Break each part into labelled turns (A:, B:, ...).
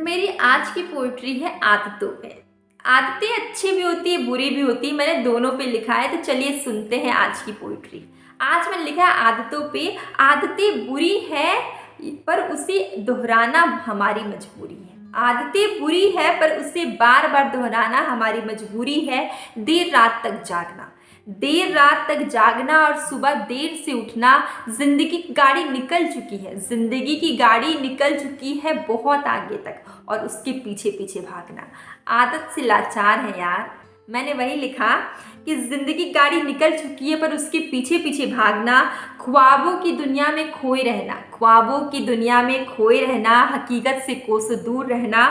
A: मेरी आज की पोइट्री है आदतों पे। आदतें अच्छी भी होती है, बुरी भी होती है। मैंने दोनों पे लिखा है, तो चलिए सुनते हैं आज की पोइट्री। आज मैंने लिखा है आदतों पे। आदतें बुरी है पर उसे दोहराना हमारी मजबूरी है। आदतें बुरी है पर उसे बार बार दोहराना हमारी मजबूरी है। देर रात तक जागना, देर रात तक जागना और सुबह देर से उठना। जिंदगी की गाड़ी निकल चुकी है, जिंदगी की गाड़ी निकल चुकी है बहुत आगे तक, और उसके पीछे पीछे भागना। आदत से लाचार है यार। मैंने वही लिखा कि जिंदगी की गाड़ी निकल चुकी है पर उसके पीछे पीछे भागना। ख्वाबों की दुनिया में खोए रहना, ख्वाबों की दुनिया में खोए रहना, हकीकत से कोसों दूर रहना।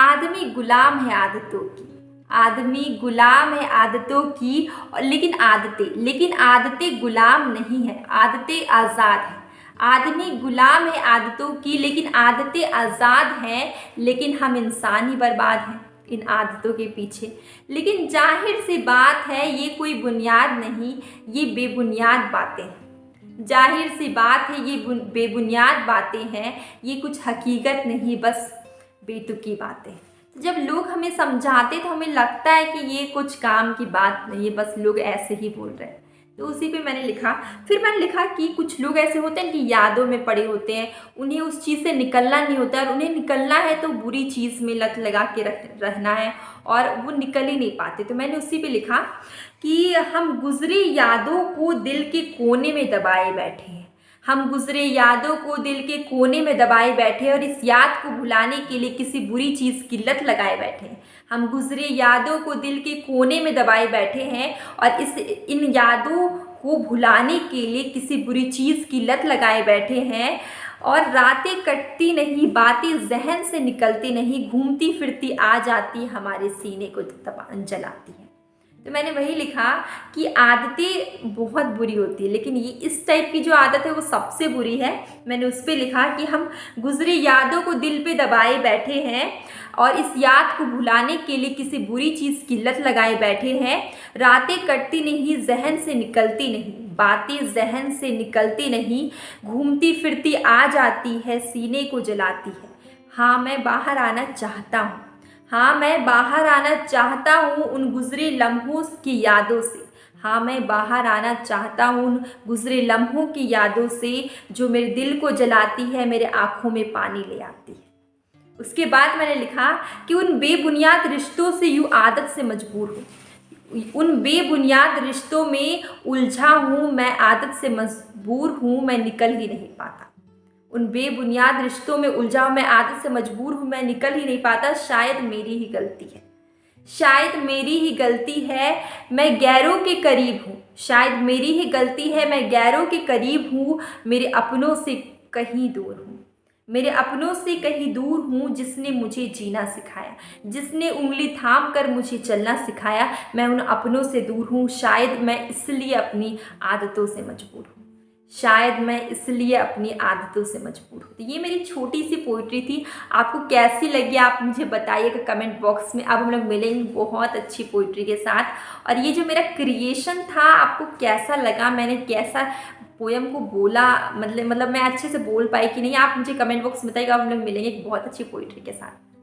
A: आदमी गुलाम है आदतों की, आदमी गुलाम है आदतों की। लेकिन आदतें गुलाम नहीं है, आदतें आज़ाद हैं। आदमी गुलाम है आदतों की, लेकिन आदतें आज़ाद हैं। लेकिन हम इंसान ही बर्बाद हैं इन आदतों के पीछे। लेकिन जाहिर सी बात है ये कोई बुनियाद नहीं, ये बेबुनियाद बातें हैं। जाहिर सी बात है ये बेबुनियाद बातें हैं, ये कुछ हकीकत नहीं, बस बेतुकी बातें। जब लोग हमें समझाते तो हमें लगता है कि ये कुछ काम की बात नहीं है, बस लोग ऐसे ही बोल रहे हैं। तो उसी पे मैंने लिखा। फिर मैंने लिखा कि कुछ लोग ऐसे होते हैं कि यादों में पड़े होते हैं, उन्हें उस चीज़ से निकलना नहीं होता है, और उन्हें निकलना है तो बुरी चीज़ में लत लगा के रहना है, और वो निकल ही नहीं पाते। तो मैंने उसी पे लिखा कि हम गुजरी यादों को दिल के कोने में दबाए बैठे हैं। हम गुजरे यादों को दिल के कोने में दबाए बैठे, और इस याद को भुलाने के लिए किसी बुरी चीज़ की लत लगाए बैठे हैं। हम गुजरे यादों को दिल के कोने में दबाए बैठे हैं, और इन यादों को भुलाने के लिए किसी बुरी चीज़ की लत लगाए बैठे हैं। और रातें कटती नहीं, बातें जहन से निकलती नहीं, घूमती फिरती आ जाती हमारे सीने को जलाती है। तो मैंने वही लिखा कि आदतें बहुत बुरी होती है, लेकिन ये इस टाइप की जो आदत है वो सबसे बुरी है। मैंने उस पर लिखा कि हम गुजरी यादों को दिल पे दबाए बैठे हैं, और इस याद को भुलाने के लिए किसी बुरी चीज़ की लत लगाए बैठे हैं। रातें कटती नहीं, जहन से निकलती नहीं, बातें जहन से निकलती नहीं, घूमती फिरती आ जाती है, सीने को जलाती है। हाँ मैं बाहर आना चाहता हूँ, हाँ मैं बाहर आना चाहता हूँ उन गुजरे लम्हों की यादों से। हाँ मैं बाहर आना चाहता हूँ उन गुजरे लम्हों की यादों से, जो मेरे दिल को जलाती है, मेरे आँखों में पानी ले आती है। उसके बाद मैंने लिखा कि उन बेबुनियाद रिश्तों से यूँ आदत से मजबूर हूँ, उन बेबुनियाद रिश्तों में उलझा हूँ मैं, आदत से मजबूर हूँ मैं, निकल ही नहीं पाता। उन बेबुनियाद रिश्तों में उलझा मैं, आदत से मजबूर हूँ मैं, निकल ही नहीं पाता। शायद मेरी ही गलती है, शायद मेरी ही गलती है, मैं गैरों के करीब हूँ। शायद मेरी ही गलती है, मैं गैरों के करीब हूँ, मेरे अपनों से कहीं दूर हूँ। मेरे अपनों से कहीं दूर हूँ, जिसने मुझे जीना सिखाया, जिसने उंगली थाम कर मुझे चलना सिखाया। मैं उन अपनों से दूर हूँ, शायद मैं इसलिए अपनी आदतों से मजबूर हूँ, शायद मैं इसलिए अपनी आदतों से मजबूर हूँ। तो ये मेरी छोटी सी पोइट्री थी। आपको कैसी लगी आप मुझे बताइएगा कमेंट बॉक्स में। अब हम लोग मिलेंगे बहुत अच्छी पोइट्री के साथ। और ये जो मेरा क्रिएशन था आपको कैसा लगा, मैंने कैसा पोयम को बोला, मतलब मैं अच्छे से बोल पाई कि नहीं, आप मुझे कमेंट बॉक्स में बताइएगा। अब हम लोग मिलेंगे एक बहुत अच्छी पोइट्री के साथ।